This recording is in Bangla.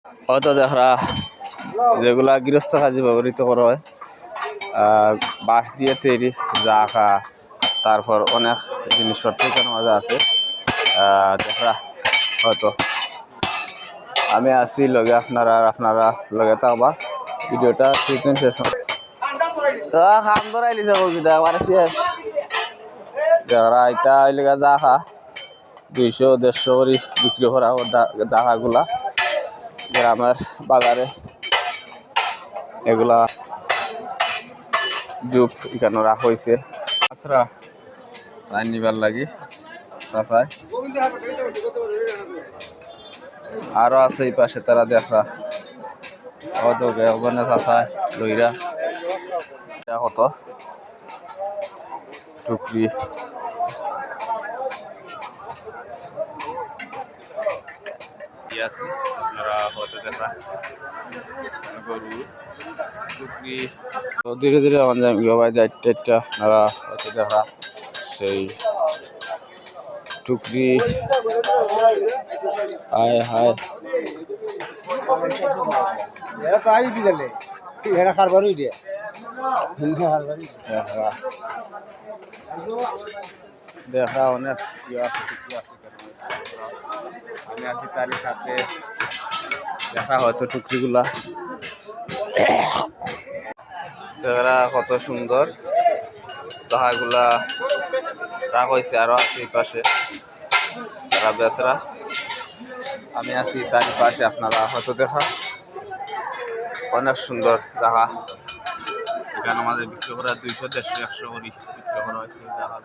হয়তো দেখা যেগুলা গৃহস্থ কাজে ব্যবহৃত করা হয়, বাঁশ দিয়ে তৈরি জাখা, তারপর অনেক জিনিসপত্র এখানে মজা আছে। দেখা হয়তো আমি আসি লগে আপনারা লগে থাকবা ভিডিওটা কিছুদিন শেষ খাম ধরাইলি যাবো বিদা আমার শেষ দেখা এটা ওইলেগা জাখা 200-150 করে বিক্রি করা জাখাগুলা গ্রামের বাজারে। এগুলা জুপ এখানে রাখা হয়েছে আছরা রান্নিবার লাগি চাচাই আরো আছে এই পাশে তারা দেখা কত একজনে চাচাই লইরা কত টুকরি আছে আপনারা হয়তো দেখা গরু টুকরি ধীরে ধীরে গবাই যাইটা আপনারা হয়তো দেখা সেই টুকরি হায় হায় দেখা অনেক আমি আছি তারই সাথে দেখা হয়তো টুকরিগুলা দেখা কত সুন্দর জাহাগুলা রাখা হয়েছে আরো আছে এই পাশে তারা বেচরা আমি আছি তারই পাশে আপনারা হয়তো দেখা অনেক সুন্দর জায়গা এখানে আমাদের বিক্রি করা 200-150 করে বিক্রি করা হয়েছে জায়গা।